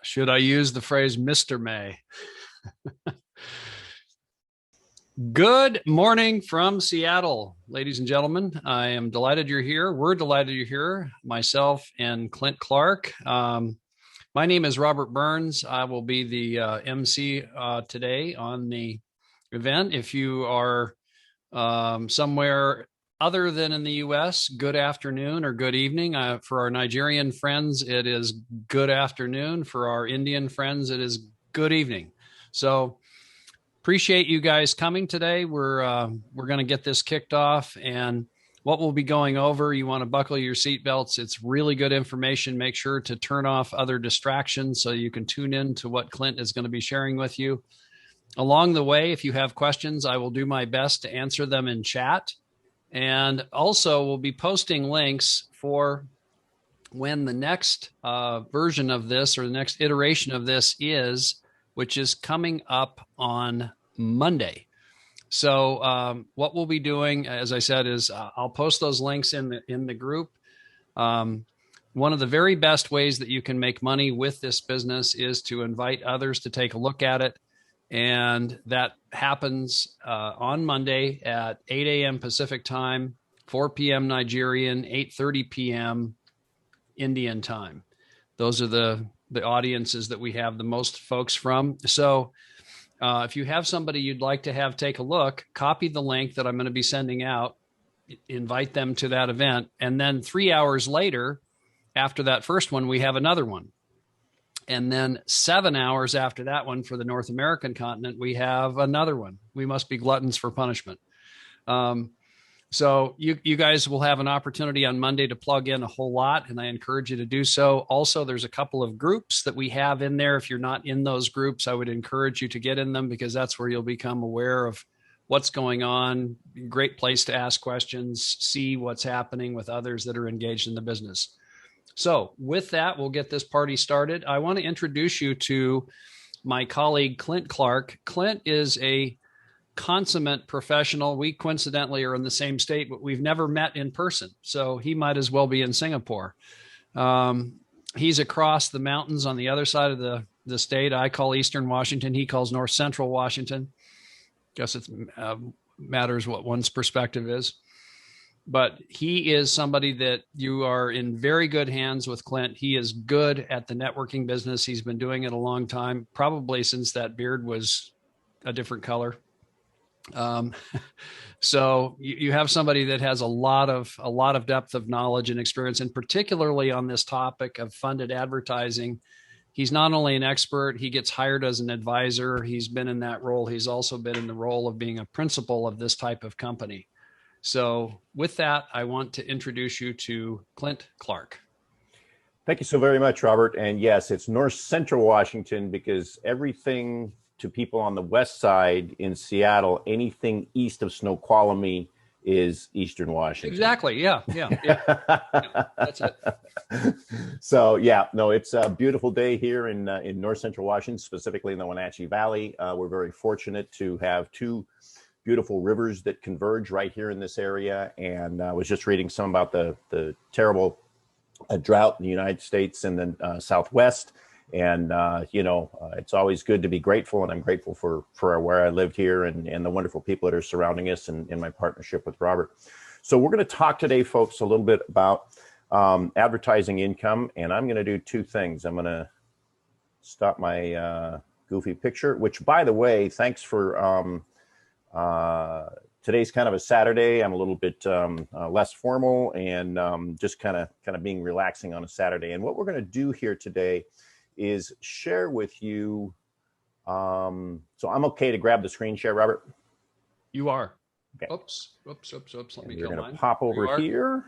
Should I use the phrase Mr. May? Good morning from Seattle, ladies and gentlemen. I am delighted you're here. We're delighted you're here, myself and Clint Clark. My name is Robert Burns. I will be the MC today on the event. If you are somewhere other than in the U.S., good afternoon or good evening. For our Nigerian friends, it is good afternoon. For our Indian friends, it is good evening. So appreciate you guys coming today. We're going to get this kicked off, and what we'll be going over, you want to buckle your seatbelts. It's really good information. Make sure to turn off other distractions so you can tune in to what Clint is going to be sharing with you. Along the way, if you have questions, I will do my best to answer them in chat. And also, we'll be posting links for when the next version of this or the next iteration of this is, which is coming up on Monday. So what we'll be doing, as I said, is I'll post those links in the group. One of the very best ways that you can make money with this business is to invite others to take a look at it. And that happens on Monday at 8 a.m. Pacific time, 4 p.m. Nigerian, 8:30 p.m. Indian time. Those are the audiences that we have the most folks from. So if you have somebody you'd like to have take a look, copy the link that I'm going to be sending out, invite them to that event. And then 3 hours later, after that first one, we have another one. And then 7 hours after that one for the North American continent, we have another one. We must be gluttons for punishment. So you guys will have an opportunity on Monday to plug in a whole lot, and I encourage you to do so. Also, there's a couple of groups that we have in there. If you're not in those groups, I would encourage you to get in them, because that's where you'll become aware of what's going on. Great place to ask questions, see what's happening with others that are engaged in the business. So with that, we'll get this party started. I want to introduce you to my colleague, Clint Clark. Clint is a consummate professional. We coincidentally are in the same state, but we've never met in person. So he might as well be in Singapore. He's across the mountains on the other side of the state. I call Eastern Washington. He calls North Central Washington. Guess it matters what one's perspective is. But he is somebody that you are in very good hands with, Clint. He is good at the networking business. He's been doing it a long time, probably since that beard was a different color. So you have somebody that has a lot of depth of knowledge and experience, and particularly on this topic of funded advertising. He's not only an expert, he gets hired as an advisor. He's been in that role. He's also been in the role of being a principal of this type of company. So with that, I want to introduce you to Clint Clark. Thank you so very much, Robert. And yes, it's North Central Washington, because everything to people on the west side in Seattle, anything east of Snoqualmie is Eastern Washington. Exactly. Yeah. That's it. So yeah, no, it's a beautiful day here in North Central Washington, specifically in the Wenatchee Valley. We're very fortunate to have two beautiful rivers that converge right here in this area. And I was just reading some about the terrible drought in the United States and then Southwest. And, it's always good to be grateful. And I'm grateful for where I lived here and the wonderful people that are surrounding us and in my partnership with Robert. So we're going to talk today, folks, a little bit about advertising income. And I'm going to do two things. I'm going to stop my goofy picture, which, by the way, thanks for today's kind of a Saturday. I'm a little bit less formal and just kind of being relaxing on a Saturday. And what we're going to do here today is share with you. So I'm okay to grab the screen share, Robert? You are. Okay. Oops. Let me go. We're going mine. to pop over here.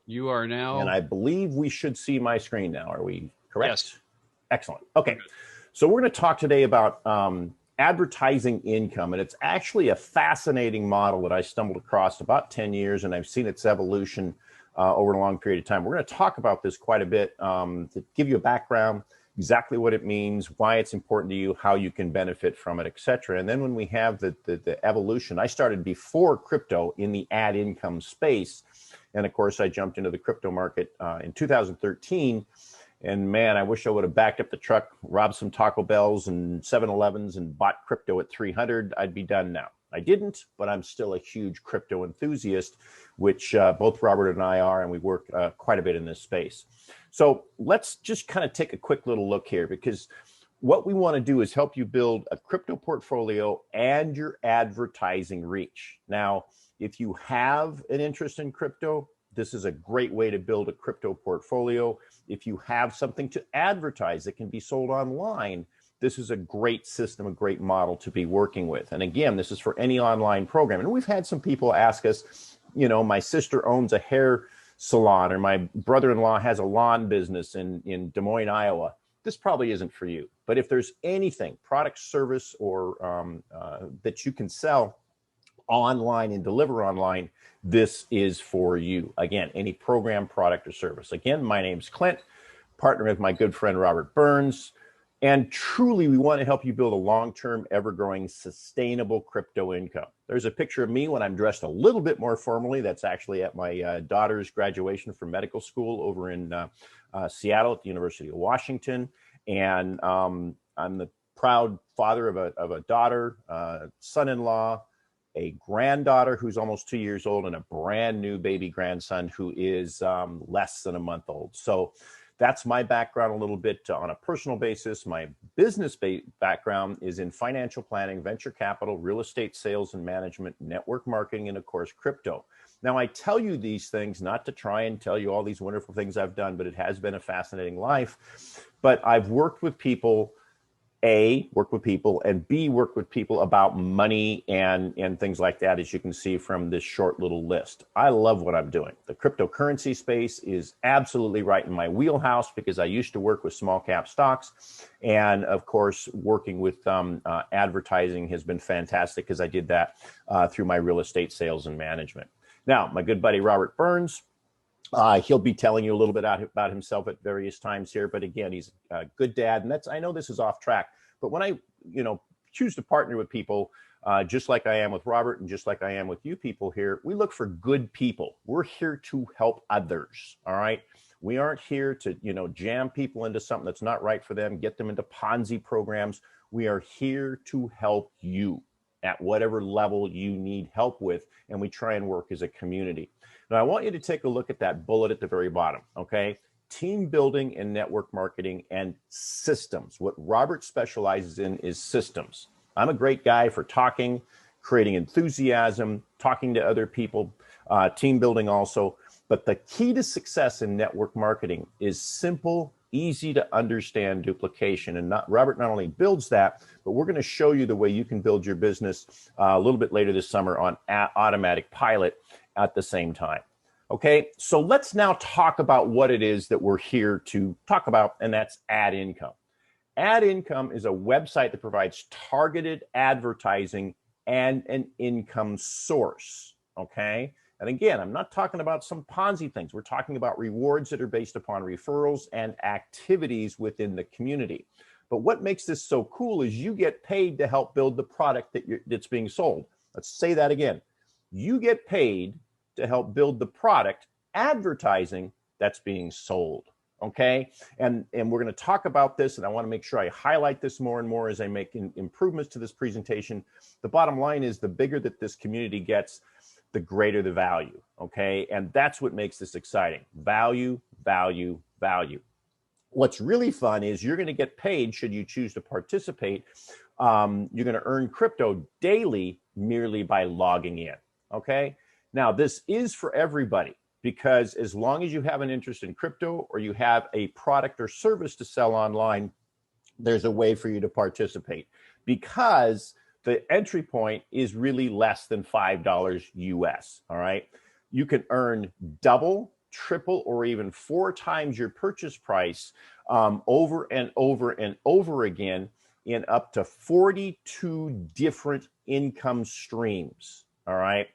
You are now. And I believe we should see my screen now. Are we correct? Yes. Excellent. Okay. So we're going to talk today about advertising income. And it's actually a fascinating model that I stumbled across about 10 years, and I've seen its evolution over a long period of time. We're going to talk about this quite a bit to give you a background, exactly what it means, why it's important to you, how you can benefit from it, et cetera. And then when we have the evolution, I started before crypto in the ad income space. And of course, I jumped into the crypto market in 2013. And man, I wish I would have backed up the truck, robbed some Taco Bells and 7-Elevens and bought crypto at 300. I'd be done now. I didn't, but I'm still a huge crypto enthusiast, which both Robert and I are, and we work quite a bit in this space. So let's just kind of take a quick little look here, because what we want to do is help you build a crypto portfolio and your advertising reach. Now, if you have an interest in crypto, this is a great way to build a crypto portfolio. If you have something to advertise that can be sold online, this is a great system, a great model to be working with. And again, this is for any online program. And we've had some people ask us, you know, my sister owns a hair salon, or my brother-in-law has a lawn business in Des Moines, Iowa. This probably isn't for you. But if there's anything, product, service, or that you can sell online and deliver online, this is for you. Again, any program, product, or service. Again, my name's Clint, partner with my good friend Robert Burns. And truly, we want to help you build a long-term, ever-growing, sustainable crypto income. There's a picture of me when I'm dressed a little bit more formally. That's actually at my daughter's graduation from medical school over in Seattle at the University of Washington. And I'm the proud father of a daughter, son-in-law, a granddaughter who's almost 2 years old, and a brand new baby grandson who is less than a month old. So that's my background a little bit on a personal basis. My business background is in financial planning, venture capital, real estate sales and management, network marketing, and of course, crypto. Now, I tell you these things not to try and tell you all these wonderful things I've done, but it has been a fascinating life. But I've worked with people, A, work with people, and B, work with people about money and things like that, as you can see from this short little list. I love what I'm doing. The cryptocurrency space is absolutely right in my wheelhouse, because I used to work with small cap stocks. And of course, working with advertising has been fantastic, because I did that through my real estate sales and management. Now, my good buddy, Robert Burns, he'll be telling you a little bit about himself at various times here. But again, he's a good dad. And I know this is off track, but when I, choose to partner with people, just like I am with Robert and just like I am with you people here, we look for good people. We're here to help others. All right. We aren't here to, jam people into something that's not right for them, get them into Ponzi programs. We are here to help you at whatever level you need help with. And we try and work as a community. Now, I want you to take a look at that bullet at the very bottom, okay? Team building and network marketing and systems. What Robert specializes in is systems. I'm a great guy for talking, creating enthusiasm, talking to other people, team building also. But the key to success in network marketing is simple, easy to understand duplication. And Robert not only builds that, but we're going to show you the way you can build your business a little bit later this summer on automatic pilot at the same time. Okay, so let's now talk about what it is that we're here to talk about, and that's Ad Income. Ad Income is a website that provides targeted advertising and an income source, okay? And again, I'm not talking about some Ponzi things. We're talking about rewards that are based upon referrals and activities within the community. But what makes this so cool is you get paid to help build the product that's being sold. Let's say that again. You get paid to help build the product, advertising, that's being sold, okay? And we're gonna talk about this, and I wanna make sure I highlight this more and more as I make improvements to this presentation. The bottom line is the bigger that this community gets, the greater the value, okay? And that's what makes this exciting. Value, value, value. What's really fun is you're gonna get paid should you choose to participate. You're gonna earn crypto daily merely by logging in, okay? Now, this is for everybody, because as long as you have an interest in crypto or you have a product or service to sell online, there's a way for you to participate, because the entry point is really less than $5 US, all right? You can earn double, triple, or even 4 times your purchase price over and over and over again in up to 42 different income streams, all right?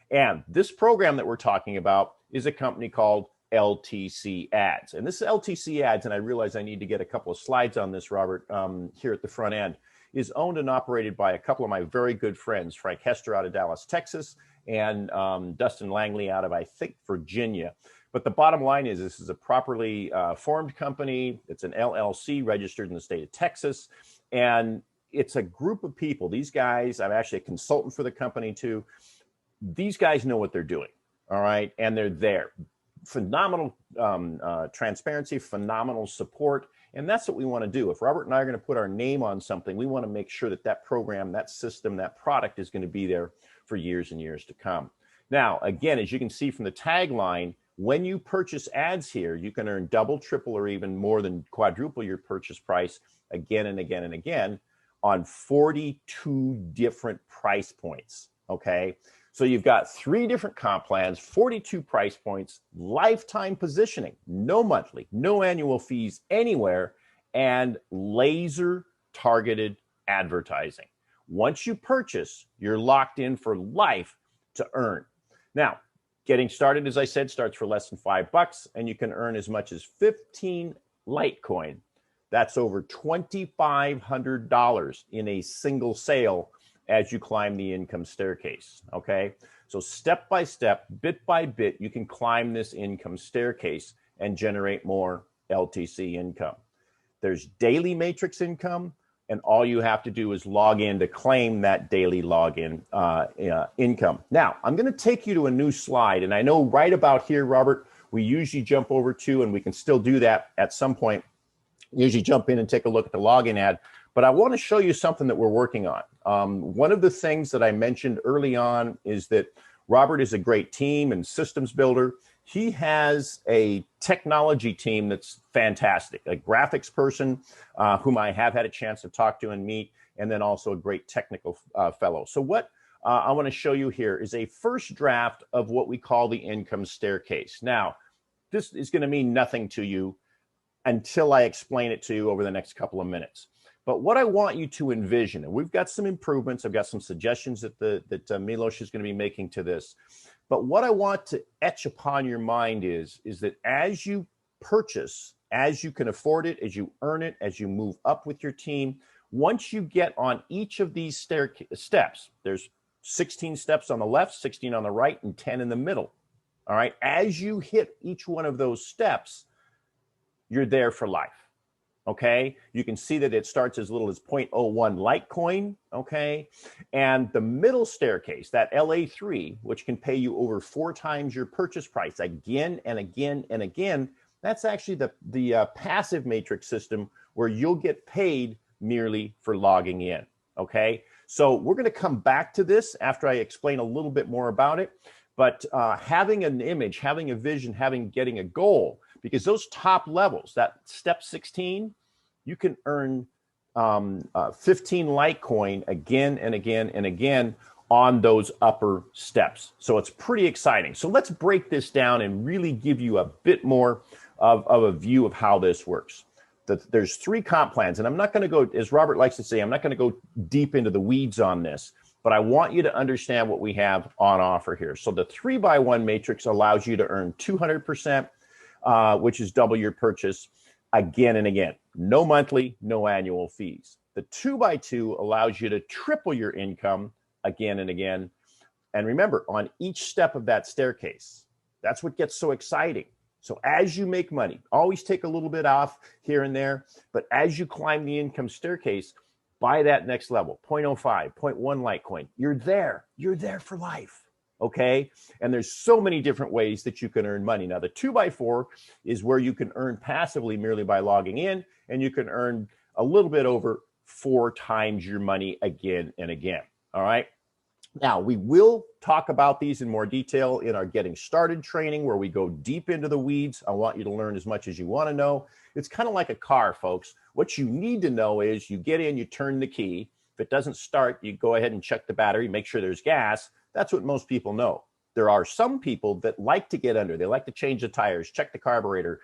And this program that we're talking about is a company called LTCads. And this LTCads, and I realize I need to get a couple of slides on this, Robert, here at the front end, is owned and operated by a couple of my very good friends, Frank Hester out of Dallas, Texas, and Dustin Langley out of, I think, Virginia. But the bottom line is this is a properly formed company. It's an LLC registered in the state of Texas. And it's a group of people. These guys, I'm actually a consultant for the company too. These guys know what they're doing. All right. And they're there. Phenomenal transparency, phenomenal support. And that's what we want to do. If Robert and I are going to put our name on something, we want to make sure that that program, that system, that product is going to be there for years and years to come. Now, again, as you can see from the tagline, when you purchase ads here, you can earn double, triple, or even more than quadruple your purchase price again and again and again on 42 different price points. Okay. So you've got 3 different comp plans, 42 price points, lifetime positioning, no monthly, no annual fees anywhere, and laser targeted advertising. Once you purchase, you're locked in for life to earn. Now, getting started, as I said, starts for less than $5, and you can earn as much as 15 Litecoin. That's over $2,500 in a single sale as you climb the income staircase, okay? So step by step, bit by bit, you can climb this income staircase and generate more LTC income. There's daily matrix income, and all you have to do is log in to claim that daily login income. Now, I'm gonna take you to a new slide, and I know right about here, Robert, we usually jump over to, and we can still do that at some point, usually jump in and take a look at the login ad. But I want to show you something that we're working on. One of the things that I mentioned early on is that Robert is a great team and systems builder. He has a technology team that's fantastic, a graphics person whom I have had a chance to talk to and meet, and then also a great technical fellow. So what I want to show you here is a first draft of what we call the income staircase. Now, this is going to mean nothing to you until I explain it to you over the next couple of minutes. But what I want you to envision, and we've got some improvements, I've got some suggestions that Milos is going to be making to this. But what I want to etch upon your mind is that as you purchase, as you can afford it, as you earn it, as you move up with your team, once you get on each of these steps, there's 16 steps on the left, 16 on the right, and 10 in the middle. All right. As you hit each one of those steps, you're there for life. Okay, you can see that it starts as little as 0.01 Litecoin, okay? And the middle staircase, that LA3, which can pay you over 4 times your purchase price again and again and again, that's actually the passive matrix system where you'll get paid merely for logging in, okay? So we're gonna come back to this after I explain a little bit more about it, but having an image, having a vision, getting a goal, because those top levels, that step 16, you can earn 15 Litecoin again and again and again on those upper steps. So it's pretty exciting. So let's break this down and really give you a bit more of a view of how this works. There's 3 comp plans, and I'm not going to go, as Robert likes to say, I'm not going to go deep into the weeds on this, but I want you to understand what we have on offer here. So the 3x1 matrix allows you to earn 200%. Which is double your purchase again and again. No monthly, no annual fees. The 2x2 allows you to triple your income again and again. And remember, on each step of that staircase, that's what gets so exciting. So as you make money, always take a little bit off here and there, but as you climb the income staircase, by that next level, 0.05, 0.1 Litecoin, you're there for life. Okay. And there's so many different ways that you can earn money. Now, the 2x4 is where you can earn passively merely by logging in, and you can earn a little bit over 4 times your money again and again. All right. Now, we will talk about these in more detail in our Getting Started training, where we go deep into the weeds. I want you to learn as much as you want to know. It's kind of like a car, folks. What you need to know is you get in, you turn the key. If it doesn't start, you go ahead and check the battery, make sure there's gas. That's what most people know. There are some people that like to get under. They like to change the tires, check the carburetor,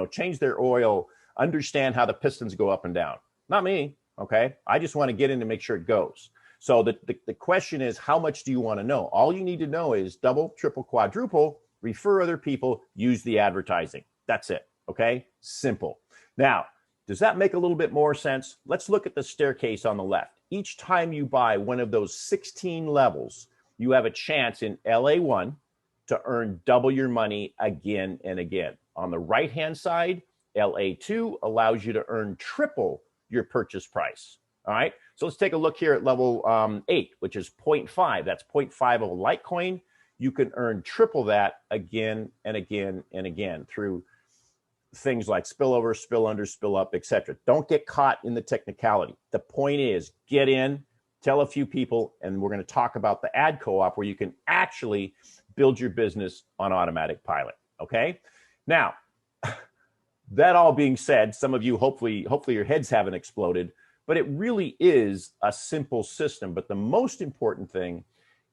change their oil, understand how the pistons go up and down. Not me, okay? I just want to get in to make sure it goes. So the question is, how much do you want to know? All you need to know is double, triple, quadruple, refer other people, use the advertising. That's it, okay? Simple. Now, does that make a little bit more sense? Let's look at the staircase on the left. Each time you buy one of those 16 levels, you have a chance in LA1 to earn double your money again and again. On the right-hand side, LA2 allows you to earn triple your purchase price. All right, so let's take a look here at level 8, which is 0.5. That's 0.5 of a Litecoin. You can earn triple that again and again and again through things like spillover, spill under, spill up, etc. Don't get caught in the technicality. The point is, get in, tell a few people, and we're going to talk about the ad co-op where you can actually build your business on automatic pilot. Okay, now that all being said, some of you hopefully your heads haven't exploded, but it really is a simple system. But the most important thing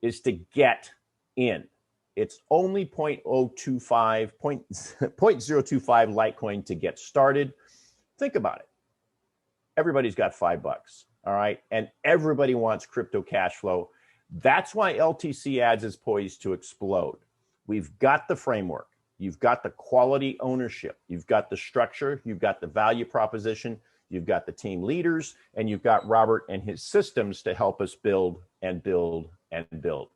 is to get in. It's only 0.025 Litecoin to get started. Think about it. Everybody's got $5, all right? And everybody wants crypto cash flow. That's why LTCads is poised to explode. We've got the framework. You've got the quality ownership. You've got the structure. You've got the value proposition. You've got the team leaders. And you've got Robert and his systems to help us build and build and build.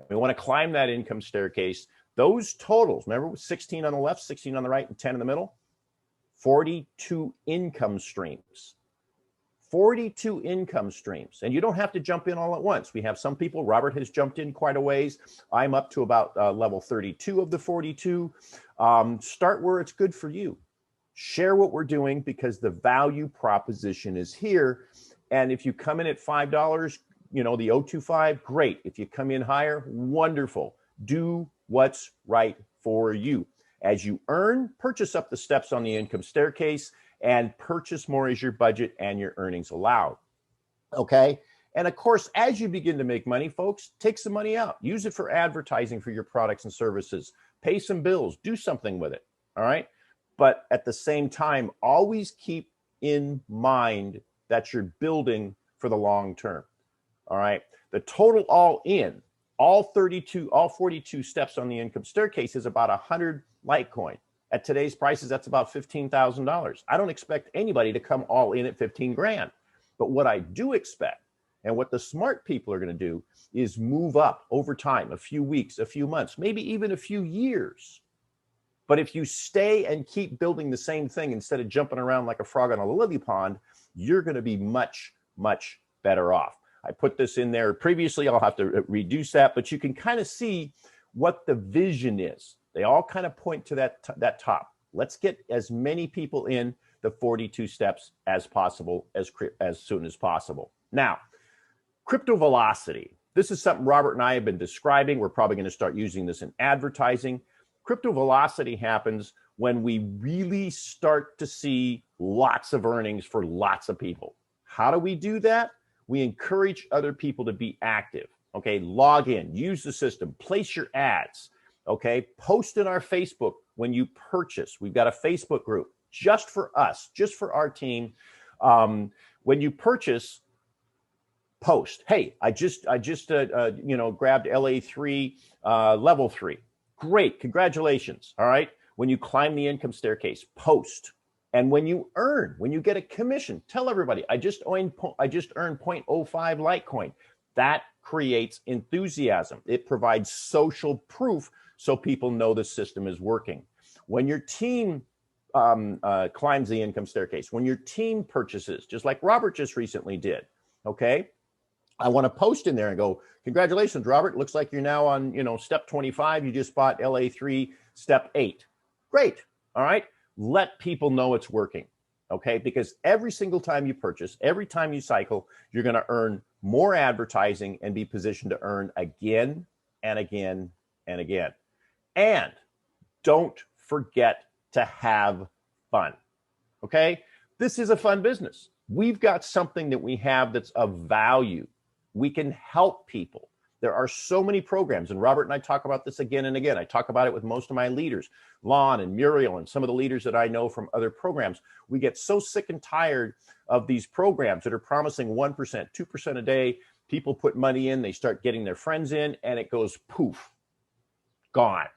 We want to climb that income staircase. Those totals, remember 16 on the left, 16 on the right, and 10 in the middle? 42 income streams. 42 income streams. And you don't have to jump in all at once. We have some people, Robert has jumped in quite a ways. I'm up to about level 32 of the 42. Start where it's good for you. Share what we're doing because the value proposition is here. And if you come in at $5, you know, the 025, great. If you come in higher, wonderful. Do what's right for you. As you earn, purchase up the steps on the income staircase and purchase more as your budget and your earnings allow. Okay? And of course, as you begin to make money, folks, take some money out. Use it for advertising for your products and services. Pay some bills. Do something with it. All right? But at the same time, always keep in mind that you're building for the long term. All right. The total all in, all 42 steps on the income staircase is about 100 Litecoin. At today's prices, that's about $15,000. I don't expect anybody to come all in at 15 grand. But what I do expect, and what the smart people are going to do, is move up over time, a few weeks, a few months, maybe even a few years. But if you stay and keep building the same thing instead of jumping around like a frog on a lily pond, you're going to be much, much better off. I put this in there previously. I'll have to reduce that, but you can kind of see what the vision is. They all kind of point to that top. Let's get as many people in the 42 steps as possible, as soon as possible. Now, crypto velocity. This is something Robert and I have been describing. We're probably going to start using this in advertising. Crypto velocity happens when we really start to see lots of earnings for lots of people. How do we do that? We encourage other people to be active. Okay, log in, use the system, place your ads. Okay, post in our Facebook when you purchase. We've got a Facebook group just for us, just for our team. When you purchase, post. Hey, I just grabbed LA3 level 3. Great, congratulations. All right. When you climb the income staircase, post. And when you earn, when you get a commission, tell everybody, I just earned 0.05 Litecoin. That creates enthusiasm. It provides social proof so people know the system is working. When your team climbs the income staircase, when your team purchases, just like Robert just recently did, okay? I want to post in there and go, congratulations, Robert. Looks like you're now on, step 25. You just bought LA3 step 8. Great. All right. Let people know it's working, okay? Because every single time you purchase, every time you cycle, you're going to earn more advertising and be positioned to earn again and again and again. And don't forget to have fun, okay? This is a fun business. We've got something that we have that's of value. We can help people. There are so many programs, and Robert and I talk about this again and again. I talk about it with most of my leaders, Lon and Muriel and some of the leaders that I know from other programs. We get so sick and tired of these programs that are promising 1%, 2% a day. People put money in, they start getting their friends in, and it goes poof, gone,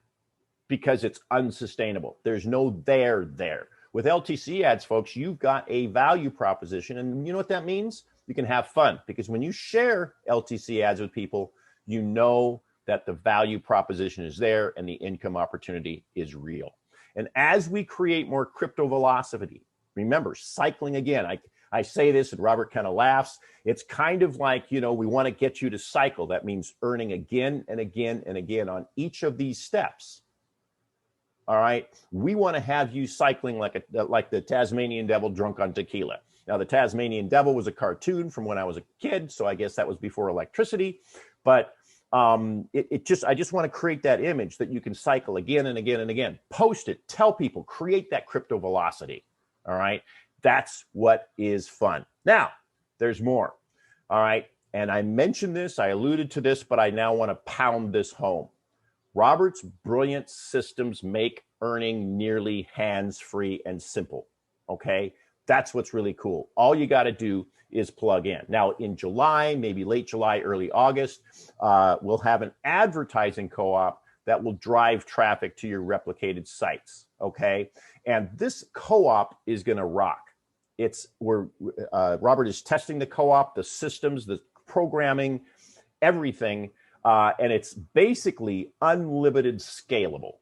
because it's unsustainable. There's no there. With LTCads, folks, you've got a value proposition, and you know what that means? You can have fun, because when you share LTCads with people, you know that the value proposition is there and the income opportunity is real. And as we create more crypto velocity, remember, cycling again, I say this and Robert kind of laughs. It's kind of like, we want to get you to cycle. That means earning again and again and again on each of these steps. All right. We want to have you cycling like the Tasmanian devil drunk on tequila. Now, the Tasmanian devil was a cartoon from when I was a kid, so I guess that was before electricity. But I just want to create that image that you can cycle again and again and again. Post it, tell people, create that crypto velocity. All right. That's what is fun. Now, there's more. All right. And I mentioned this, I alluded to this, but I now want to pound this home. Robert's brilliant systems make earning nearly hands-free and simple. Okay. That's what's really cool. All you got to do is plug in. Now, in July, maybe late July, early August, we'll have an advertising co-op that will drive traffic to your replicated sites. Okay. And this co-op is going to rock. Robert is testing the co-op, the systems, the programming, everything. And it's basically unlimited scalable.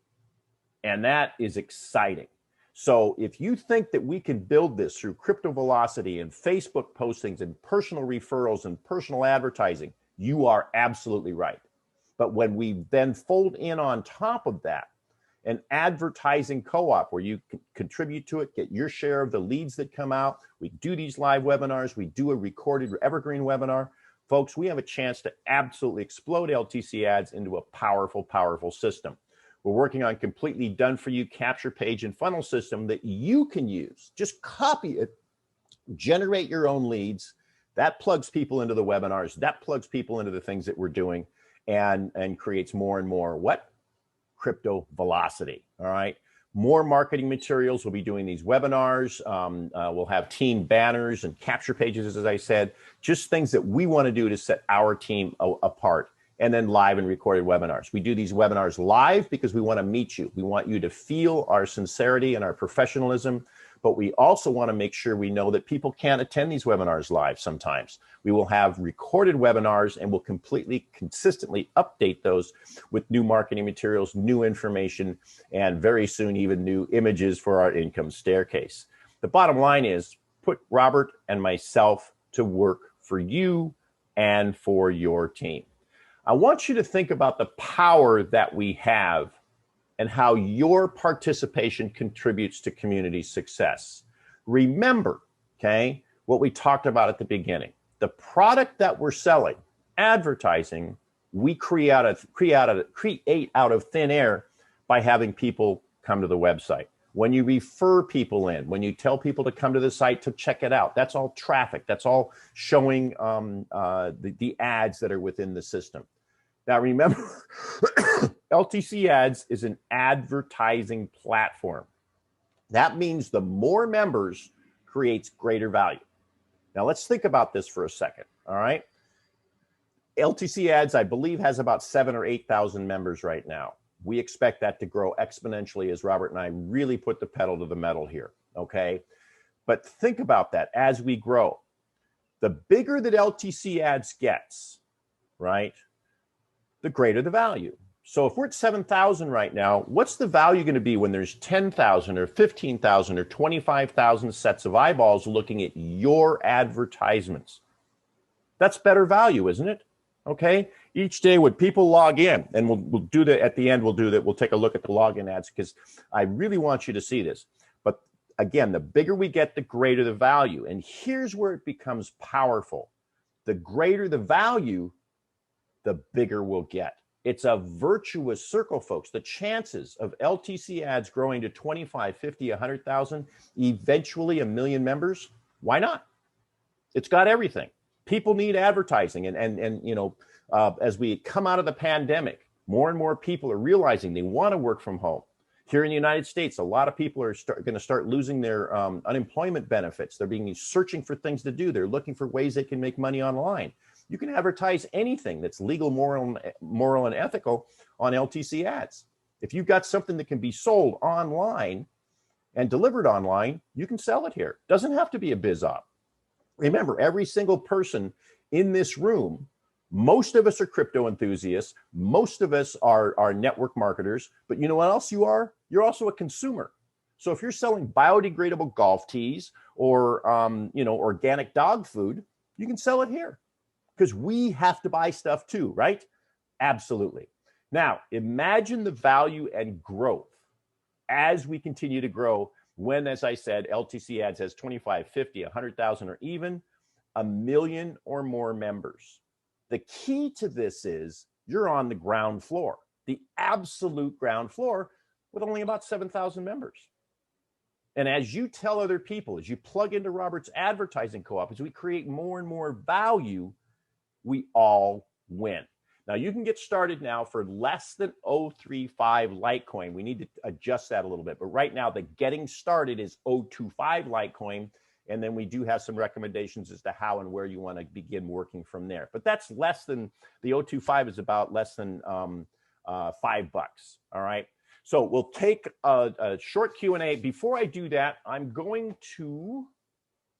And that is exciting. So if you think that we can build this through crypto velocity and Facebook postings and personal referrals and personal advertising, you are absolutely right. But when we then fold in on top of that, an advertising co-op where you contribute to it, get your share of the leads that come out. We do these live webinars. We do a recorded evergreen webinar. Folks, we have a chance to absolutely explode LTC ads into a powerful, powerful system. We're working on completely done for you capture page and funnel system that you can use. Just copy it, generate your own leads. That plugs people into the webinars. That plugs people into the things that we're doing and creates more and more crypto velocity. All right. More marketing materials. We'll be doing these webinars. We'll have team banners and capture pages, as I said, just things that we want to do to set our team apart. And then live and recorded webinars. We do these webinars live because we want to meet you. We want you to feel our sincerity and our professionalism, but we also want to make sure we know that people can't attend these webinars live sometimes. We will have recorded webinars and we'll consistently update those with new marketing materials, new information, and very soon even new images for our income staircase. The bottom line is put Robert and myself to work for you and for your team. I want you to think about the power that we have and how your participation contributes to community success. Remember, okay, what we talked about at the beginning. The product that we're selling, advertising, we create out of thin air by having people come to the website. When you refer people in, when you tell people to come to the site to check it out, that's all traffic. That's all showing the ads that are within the system. Now, remember, LTCads is an advertising platform. That means the more members creates greater value. Now, let's think about this for a second, all right? LTCads, I believe, has about 7,000 or 8,000 members right now. We expect that to grow exponentially as Robert and I really put the pedal to the metal here, okay? But think about that as we grow. The bigger that LTCads gets, right, the greater the value. So if we're at 7,000 right now, what's the value going to be when there's 10,000 or 15,000 or 25,000 sets of eyeballs looking at your advertisements? That's better value, isn't it? Okay. Each day when people log in, and we'll do that at the end, we'll do that. We'll take a look at the login ads because I really want you to see this. But again, the bigger we get, the greater the value. And here's where it becomes powerful. The greater the value, the bigger we'll get. It's a virtuous circle, folks. The chances of LTCads growing to 25, 50, 100,000, eventually 1 million members, why not? It's got everything. People need advertising. And you know, as we come out of the pandemic, more and more people are realizing they want to work from home. Here in the United States, a lot of people are going to start losing their unemployment benefits. They're searching for things to do. They're looking for ways they can make money online. You can advertise anything that's legal, moral, and ethical on LTCads. If you've got something that can be sold online and delivered online, you can sell it here. Doesn't have to be a biz op. Remember, every single person in this room Most of us are crypto enthusiasts. Most of us are network marketers. But you know what else you are? You're also a consumer. So if you're selling biodegradable golf tees or organic dog food, you can sell it here because we have to buy stuff too, right? Absolutely. Now, imagine the value and growth as we continue to grow when, as I said, LTCads has 25, 50, 100,000, or even 1 million or more members. The key to this is you're on the ground floor, the absolute ground floor, with only about 7,000 members. And as you tell other people, as you plug into Robert's advertising co-op, as we create more and more value, we all win. Now, you can get started now for less than 0.35 Litecoin. We need to adjust that a little bit. But right now, the getting started is 0.25 Litecoin. And then we do have some recommendations as to how and where you want to begin working from there. But that's less than, the 0.25 is about less than $5. All right. So we'll take a short Q&A. Before I do that, I'm going to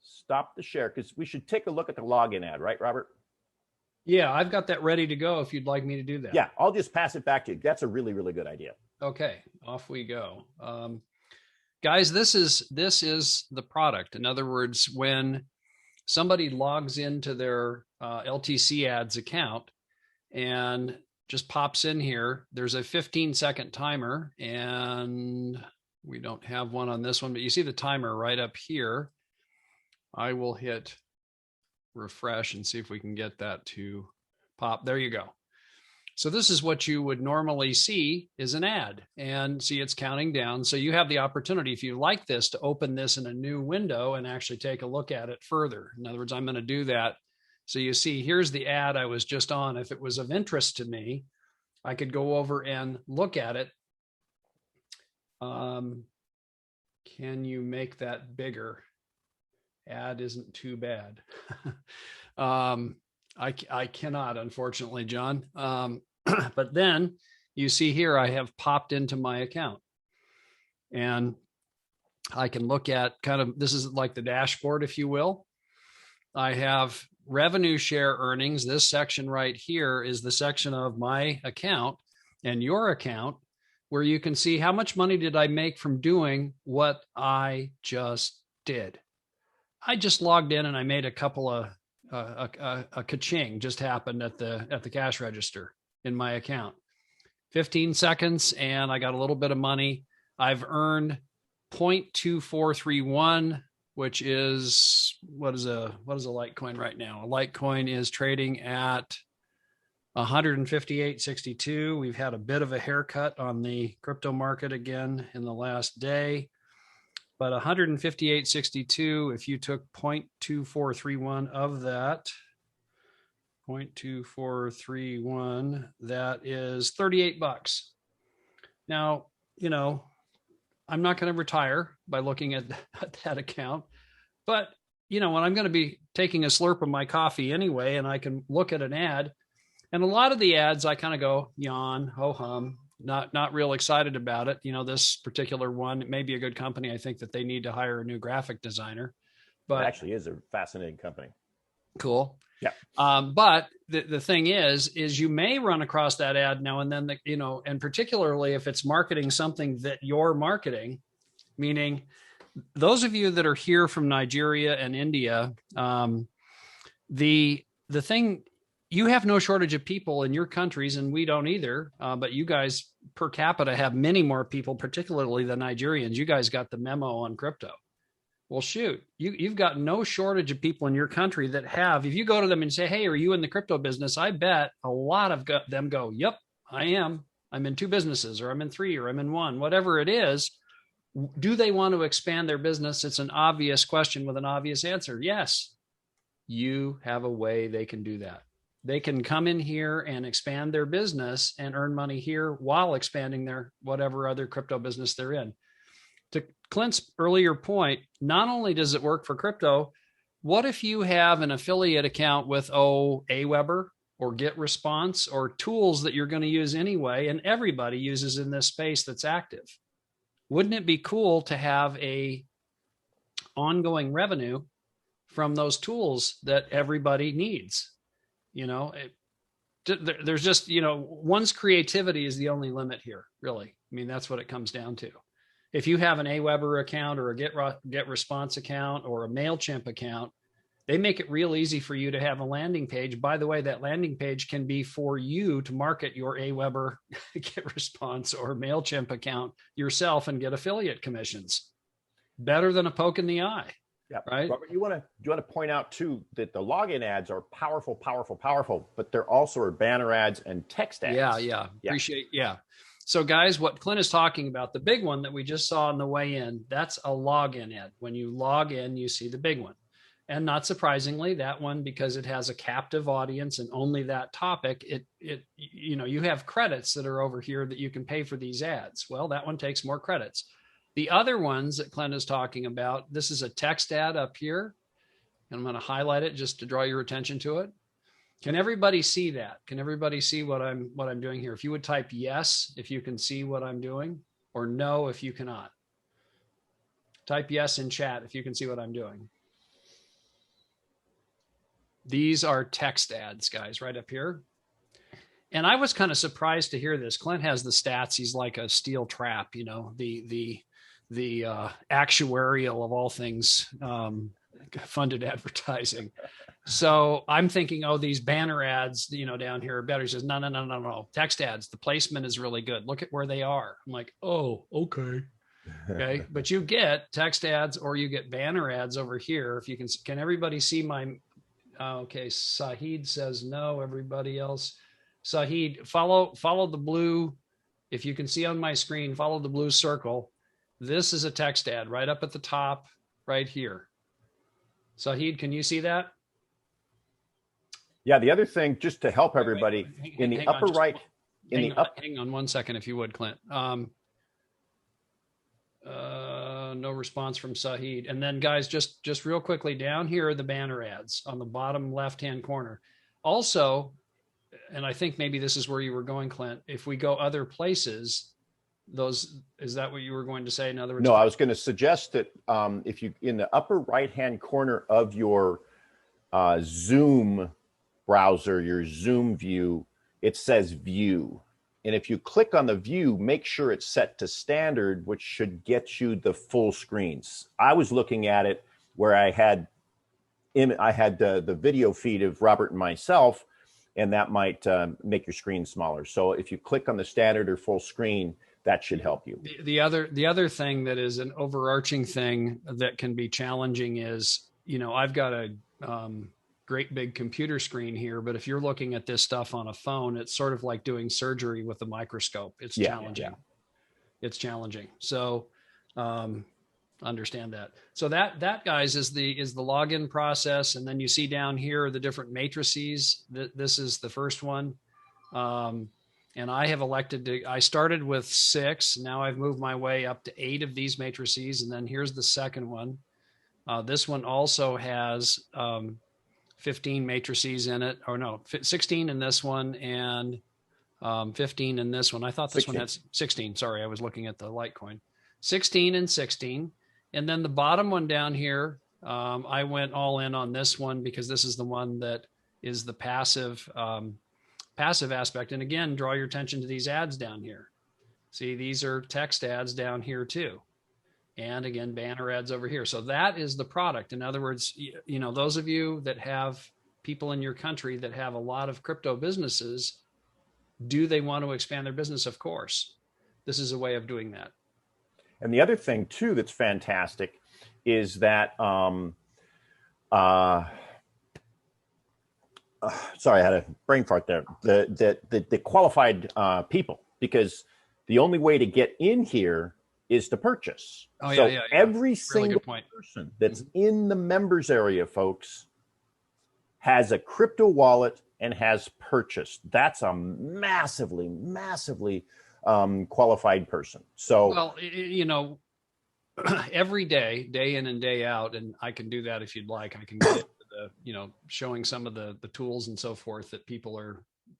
stop the share because we should take a look at the login ad, right, Robert? Yeah, I've got that ready to go if you'd like me to do that. Yeah, I'll just pass it back to you. That's a really, really good idea. Okay, off we go. Guys, this is the product. In other words, when somebody logs into their LTCads account and just pops in here, there's a 15-second timer, and we don't have one on this one, but you see the timer right up here. I will hit refresh and see if we can get that to pop. There you go. So this is what you would normally see is an ad, and see it's counting down. So you have the opportunity, if you like this, to open this in a new window and actually take a look at it further. In other words, I'm going to do that. So you see, here's the ad I was just on. If it was of interest to me, I could go over and look at it. Can you make that bigger? Ad isn't too bad. I cannot, unfortunately, John. But then you see here, I have popped into my account, and I can look at kind of, this is like the dashboard, if you will. I have revenue share earnings. This section right here is the section of my account and your account where you can see how much money did I make from doing what I just did. I just logged in and I made a couple of a ka-ching just happened at the cash register in my account. 15 seconds and I got a little bit of money. I've earned 0.2431, which is what is a Litecoin right now? A Litecoin is trading at 158.62. We've had a bit of a haircut on the crypto market again in the last day. But 158.62, if you took 0.2431 of that, 0.2431, that is $38. Now, I'm not going to retire by looking at that account, but when I'm going to be taking a slurp of my coffee anyway, and I can look at an ad, and a lot of the ads, I kind of go, yawn, ho hum. Not real excited about it. This particular one, it may be a good company. I think that they need to hire a new graphic designer. But it actually is a fascinating company. Cool. Yeah. But the thing is you may run across that ad now and then, and particularly if it's marketing something that you're marketing, meaning those of you that are here from Nigeria and India, the thing, you have no shortage of people in your countries, and we don't either. But you guys per capita have many more people, particularly the Nigerians. You guys got the memo on crypto. Well, shoot, you've got no shortage of people in your country that have, if you go to them and say, hey, are you in the crypto business? I bet a lot of them go, yep, I am. I'm in 2 businesses, or I'm in 3, or I'm in 1, whatever it is. Do they want to expand their business? It's an obvious question with an obvious answer. Yes, you have a way they can do that. They can come in here and expand their business and earn money here while expanding their whatever other crypto business they're in. To Clint's earlier point, not only does it work for crypto, what if you have an affiliate account with, Aweber or GetResponse or tools that you're going to use anyway, and everybody uses in this space that's active? Wouldn't it be cool to have a ongoing revenue from those tools that everybody needs? there's just, one's creativity is the only limit here, really. I mean, that's what it comes down to. If you have an Aweber account or a Get Response account or a MailChimp account, they make it real easy for you to have a landing page. By the way, that landing page can be for you to market your Aweber, Get Response, or MailChimp account yourself and get affiliate commissions. Better than a poke in the eye. Yeah, right. Robert, do you want to point out too that the login ads are powerful, but there also are banner ads and text ads. Yeah. Appreciate. Yeah. So guys, what Clint is talking about, the big one that we just saw on the way in, that's a login ad. When you log in, you see the big one. And not surprisingly, that one, because it has a captive audience and only that topic, you have credits that are over here that you can pay for these ads. Well, that one takes more credits. The other ones that Clint is talking about, this is a text ad up here. And I'm going to highlight it just to draw your attention to it. Can everybody see that? Can everybody see what I'm doing here? If you would type yes, if you can see what I'm doing, or no, if you cannot. Type yes in chat if you can see what I'm doing. These are text ads, guys, right up here. And I was kind of surprised to hear this. Clint has the stats. He's like a steel trap, the actuarial of all things funded advertising. So I'm thinking, these banner ads, down here are better. He says, no. Text ads, the placement is really good. Look at where they are. I'm like, oh, okay. Okay. But you get text ads or you get banner ads over here. If you can everybody see my, okay. Sahid says no, everybody else. Sahid, follow the blue. If you can see on my screen, follow the blue circle. This is a text ad right up at the top, right here. Sahid, can you see that? Yeah, the other thing, just to help everybody, in the upper right, hang on 1 second, if you would, Clint. No response from Sahid. And then, guys, just real quickly, down here are the banner ads on the bottom left-hand corner. Also, and I think maybe this is where you were going, Clint. If we go other places, is that what you were going to say? In other words, no, I was going to suggest that if you in the upper right-hand corner of your Zoom browser, your Zoom view, it says view. And if you click on the view, make sure it's set to standard, which should get you the full screens. I was looking at it where I had the video feed of Robert and myself, and that might make your screen smaller. So if you click on the standard or full screen, that should help you. The other thing that is an overarching thing that can be challenging is, I've got a great big computer screen here, but if you're looking at this stuff on a phone, it's sort of like doing surgery with a microscope. It's challenging. Yeah. It's challenging. So understand that. So that guys is the login process. And then you see down here the different matrices. This is the first one. And I have I started with 6. Now I've moved my way up to 8 of these matrices. And then here's the second one. This one also has 15 matrices in it, or no, 16 in this one and 15 in this one. I thought this 16. One had 16. Sorry, I was looking at the Litecoin. 16 and 16. And then the bottom one down here, I went all in on this one because this is the one that is the passive aspect. And again, draw your attention to these ads down here. See, these are text ads down here too. And again, banner ads over here. So that is the product. In other words, those of you that have people in your country that have a lot of crypto businesses, do they want to expand their business? Of course. This is a way of doing that. And the other thing too that's fantastic is that sorry, I had a brain fart there. The qualified people, because the only way to get in here is to purchase. Every single person that's in the members area, folks, has a crypto wallet and has purchased. That's a massively qualified person. So, well, every day in and day out, and I can do that if you'd like. I can get into the, showing some of the tools and so forth that people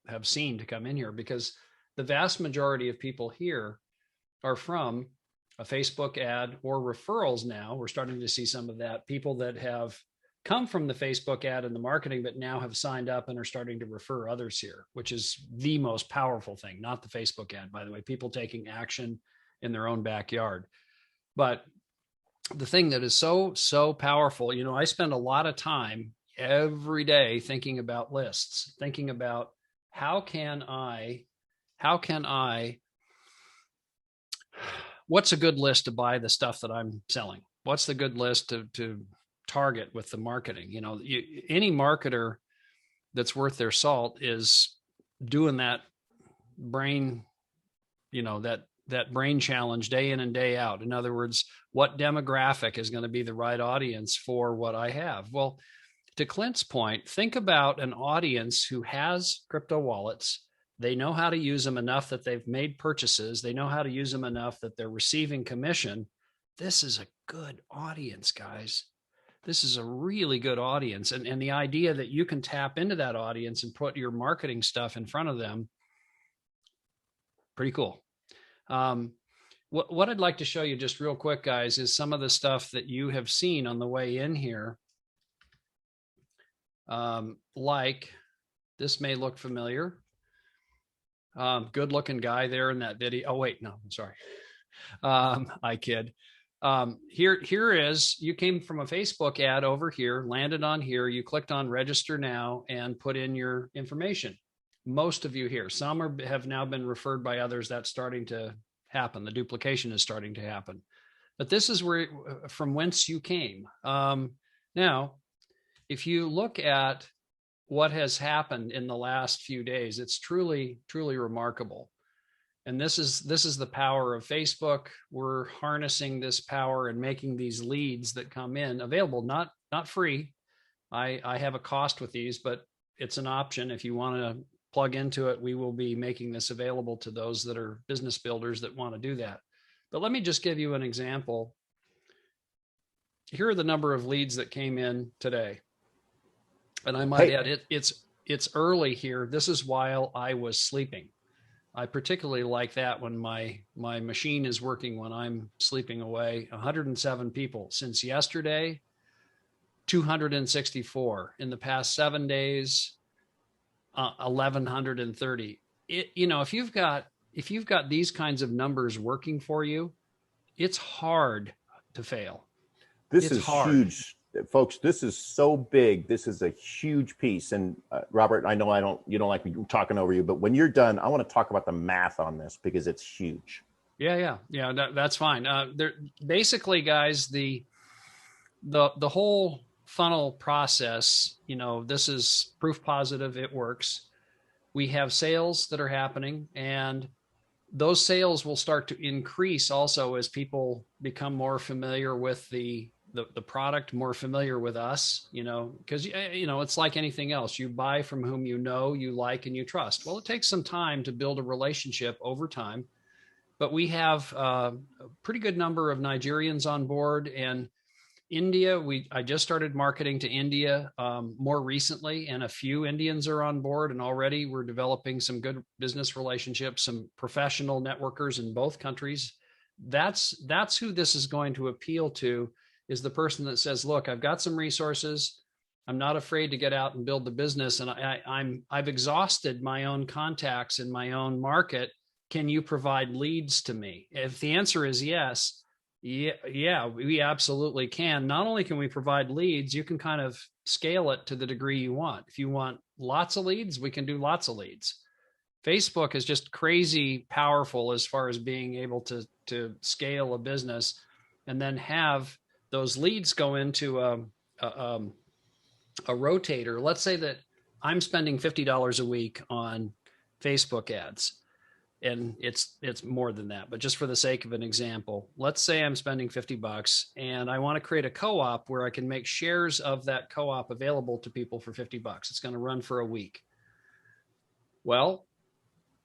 have seen to come in here, because the vast majority of people here are from a Facebook ad or referrals. Now we're starting to see some of that. People that have come from the Facebook ad and the marketing, but now have signed up and are starting to refer others here, which is the most powerful thing, not the Facebook ad, by the way, people taking action in their own backyard. But the thing that is so powerful, I spend a lot of time every day thinking about lists, thinking about how can I what's a good list to buy the stuff that I'm selling? What's the good list to target with the marketing? Any marketer that's worth their salt is doing that brain, that brain challenge day in and day out. In other words, what demographic is going to be the right audience for what I have? Well, to Clint's point, think about an audience who has crypto wallets. They know how to use them enough that they've made purchases. They know how to use them enough that they're receiving commission. This is a good audience, guys. This is a really good audience. And the idea that you can tap into that audience and put your marketing stuff in front of them, pretty cool. What I'd like to show you just real quick, guys, is some of the stuff that you have seen on the way in here. Like this may look familiar. Good looking guy there in that video. Oh, wait, no, I'm sorry. I kid. Here is, you came from a Facebook ad over here, landed on here, you clicked on register now and put in your information. Most of you here, some have now been referred by others. That's starting to happen. The duplication is starting to happen, but this is from whence you came. Now, if you look at what has happened in the last few days, it's truly remarkable. And this is the power of Facebook. We're harnessing this power and making these leads that come in available, not free. I have a cost with these, but it's an option. If you want to plug into it, we will be making this available to those that are business builders that want to do that. But let me just give you an example. Here are the number of leads that came in today. And I might add, it's early here. This is while I was sleeping. I particularly like that when my machine is working when I'm sleeping away. 107 people since yesterday, 264 in the past 7 days, 1,130. If you've got these kinds of numbers working for you, it's hard to fail. This is huge, folks. This is so big. This is a huge piece. And Robert, I know you don't like me talking over you, but when you're done, I want to talk about the math on this because it's huge. Yeah. That's fine. Basically, guys, the whole funnel process, this is proof positive. It works. We have sales that are happening, and those sales will start to increase also as people become more familiar with the product, more familiar with us, because, it's like anything else. You buy from whom you like, and you trust. Well, it takes some time to build a relationship over time, but we have a pretty good number of Nigerians on board, and India, I just started marketing to India more recently, and a few Indians are on board, and already we're developing some good business relationships, some professional networkers in both countries. That's who this is going to appeal to, is the person that says, look, I've got some resources. I'm not afraid to get out and build the business, and I've exhausted my own contacts in my own market. Can you provide leads to me? If the answer is yes, yeah, we absolutely can. Not only can we provide leads, you can kind of scale it to the degree you want. If you want lots of leads, we can do lots of leads. Facebook is just crazy powerful as far as being able to scale a business and then have those leads go into a rotator. Let's say that I'm spending $50 a week on Facebook ads. And it's more than that, but just for the sake of an example, let's say I'm spending $50 and I want to create a co-op where I can make shares of that co-op available to people for $50. It's going to run for a week. Well,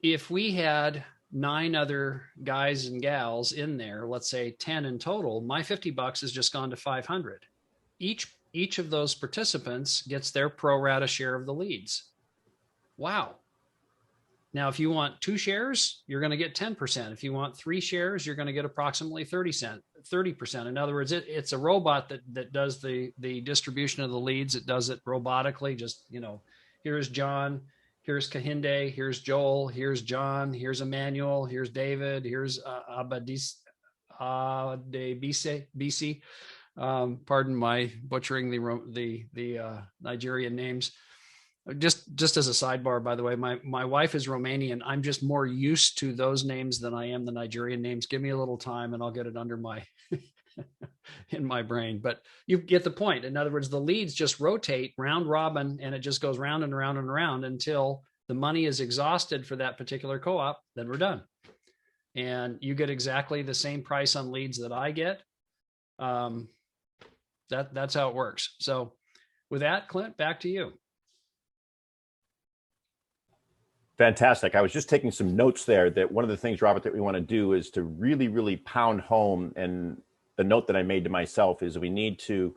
if we had 9 other guys and gals in there, let's say 10 in total, my $50 has just gone to 500. Each of those participants gets their pro rata share of the leads. Wow. Now, if you want 2 shares, you're going to get 10%. If you want 3 shares, you're going to get approximately 30%. 30%. In other words, it's a robot that does the distribution of the leads. It does it robotically. Just, here's John, here's Kahinde, here's Joel, here's John, here's Emmanuel, here's David, here's BC. Pardon my butchering the Nigerian names. Just as a sidebar, by the way, my wife is Romanian. I'm just more used to those names than I am the Nigerian names. Give me a little time and I'll get it under my in my brain. But you get the point. In other words, the leads just rotate round robin, and it just goes round and round and round until the money is exhausted for that particular co-op. Then we're done, and you get exactly the same price on leads that I get. That's how it works. So with that, Clint, back to you. Fantastic. I was just taking some notes there that one of the things, Robert, that we want to do is to really, really pound home. And the note that I made to myself is we need to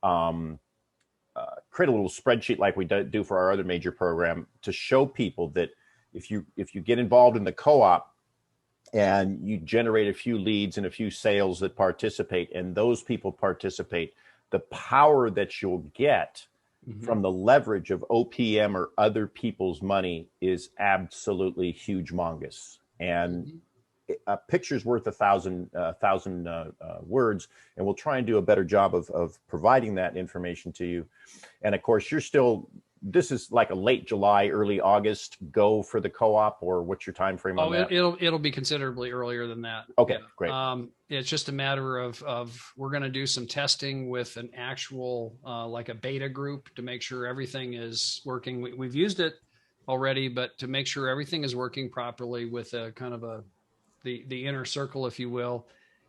create a little spreadsheet like we do for our other major program to show people that if you get involved in the co-op and you generate a few leads and a few sales that participate, and those people participate, the power that you'll get from the leverage of OPM or other people's money is absolutely humongous. And a picture's worth a thousand words, and we'll try and do a better job of providing that information to you. And of course, this is like a late July, early August go for the co-op, or what's your time frame on that? It'll be considerably earlier than that. Okay, great. It's just a matter of we're going to do some testing with an actual like a beta group to make sure everything is working. We've used it already, but to make sure everything is working properly with a kind of the inner circle, if you will,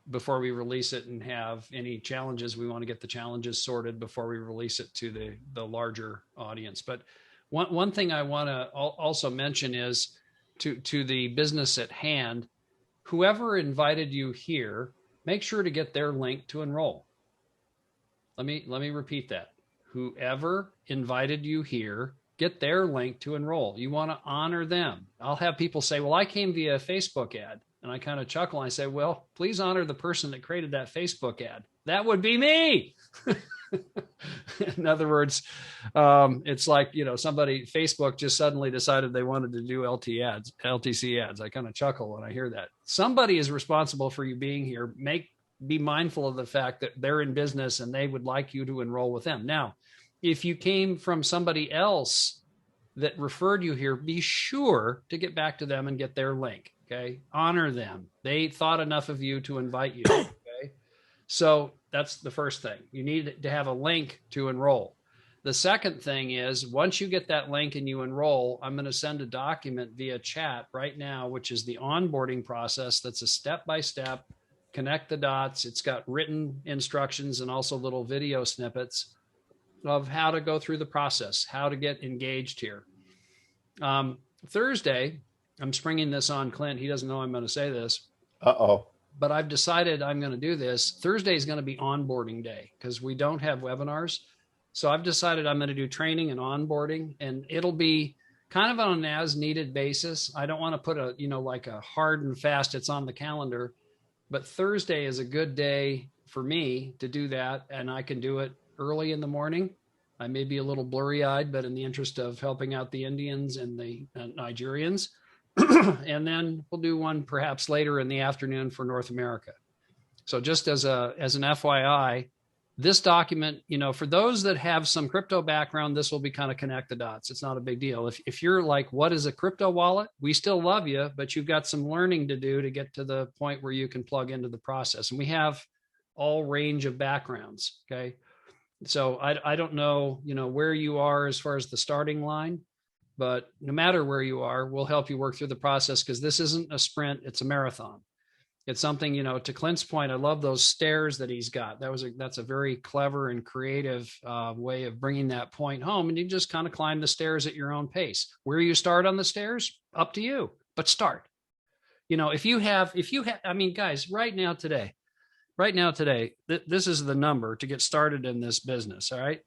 before we release it and have any challenges. We want to get the challenges sorted before we release it to the larger audience. But one thing I want to also mention is to the business at hand, whoever invited you here, make sure to get their link to enroll. Let me repeat that. Whoever invited you here, get their link to enroll. You want to honor them. I'll have people say, well, I came via a Facebook ad. And I kind of chuckle and I say, well, please honor the person that created that Facebook ad. That would be me. In other words, it's like, Facebook just suddenly decided they wanted to do LTC ads. I kind of chuckle when I hear that. Somebody is responsible for you being here. Be mindful of the fact that they're in business and they would like you to enroll with them. Now, if you came from somebody else that referred you here, be sure to get back to them and get their link. Okay. Honor them. They thought enough of you to invite you. Okay. So that's the first thing. You need to have a link to enroll. The second thing is, once you get that link and you enroll, I'm going to send a document via chat right now, which is the onboarding process. That's a step-by-step, connect the dots. It's got written instructions and also little video snippets of how to go through the process, how to get engaged here. Thursday, I'm springing this on Clint. He doesn't know I'm going to say this. Uh-oh. But I've decided I'm going to do this. Thursday is going to be onboarding day because we don't have webinars. So I've decided I'm going to do training and onboarding, and it'll be kind of on an as needed basis. I don't want to put like a hard and fast, it's on the calendar, but Thursday is a good day for me to do that. And I can do it early in the morning. I may be a little blurry eyed, but in the interest of helping out the Indians and the Nigerians, and then we'll do one perhaps later in the afternoon for North America. So just as an FYI, this document, for those that have some crypto background, this will be kind of connect the dots. It's not a big deal. If you're like, what is a crypto wallet? We still love you, but you've got some learning to do to get to the point where you can plug into the process. And we have all range of backgrounds. Okay. So I don't know, where you are as far as the starting line. But no matter where you are, we'll help you work through the process, because this isn't a sprint, it's a marathon. It's something, to Clint's point, I love those stairs that he's got. That's a very clever and creative way of bringing that point home. And you just kind of climb the stairs at your own pace. Where you start on the stairs, up to you, but start. If you have, I mean, guys, right now today, this is the number to get started in this business. All right.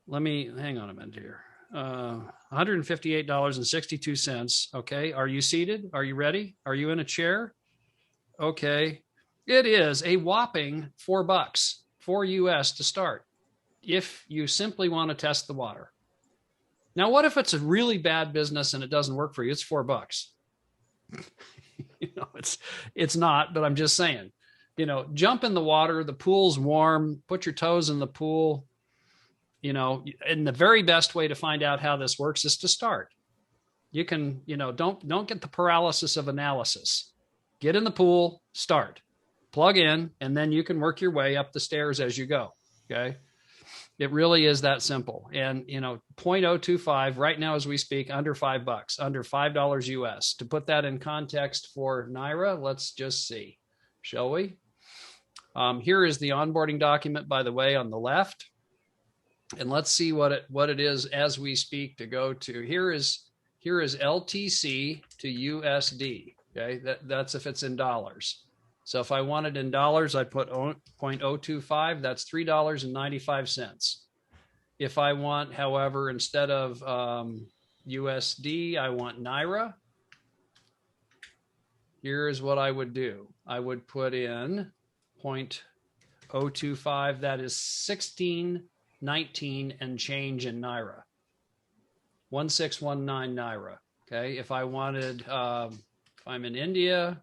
Hang on a minute here. $158.62. Okay. Are you seated? Are you ready? Are you in a chair? Okay. It is a whopping $4, $4 to start, if you simply want to test the water. Now, what if it's a really bad business and it doesn't work for you? It's $4. It's not, but I'm just saying, jump in the water. The pool's warm. Put your toes in the pool. And the very best way to find out how this works is to start. You can, don't get the paralysis of analysis. Get in the pool, start, plug in, and then you can work your way up the stairs as you go. Okay. It really is that simple. And, 0.025 right now, as we speak, under $5, under $5 US. To put that in context for Naira, let's just see, shall we? Here is the onboarding document, by the way, on the left. And let's see what it is as we speak to go to. Here is LTC to USD. Okay, that's if it's in dollars. So if I want it in dollars, I put 0.025. That's $3.95. If I want, however, instead of USD, I want Naira. Here's what I would do. I would put in 0.025. That is 1619 and change in Naira. 1619 Naira. Okay. If I wanted, if I'm in India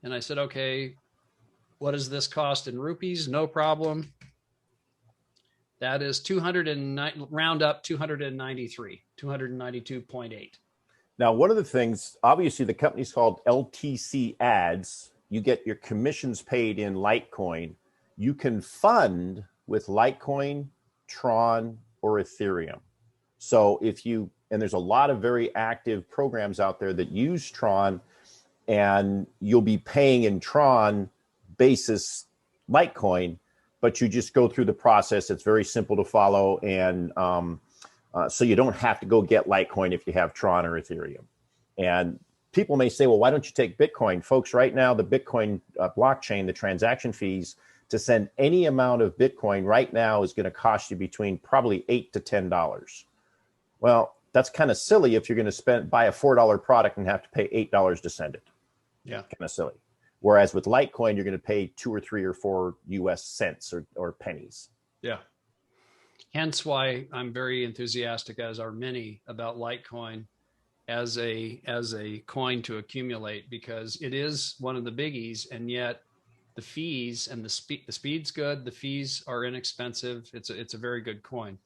and I said, okay, what does this cost in rupees? No problem. That is 209, round up 293, 292.8. Now, one of the things, obviously, the company's called LTCads. You get your commissions paid in Litecoin. You can fund with Litecoin, Tron, or Ethereum. So and there's a lot of very active programs out there that use Tron, and you'll be paying in Tron basis Litecoin, but you just go through the process. It's very simple to follow. And so you don't have to go get Litecoin if you have Tron or Ethereum. And people may say, well, why don't you take Bitcoin? Folks, right now, the Bitcoin blockchain, the transaction fees to send any amount of Bitcoin right now is going to cost you between probably $8 to $10. Well, that's kind of silly if you're going to buy a $4 product and have to pay $8 to send it. Yeah. Kind of silly. Whereas with Litecoin, you're going to pay 2 or 3 or 4 US cents or pennies. Yeah. Hence why I'm very enthusiastic, as are many, about Litecoin as a coin to accumulate, because it is one of the biggies, and yet the fees and the speed's good. The fees are inexpensive. It's a very good coin.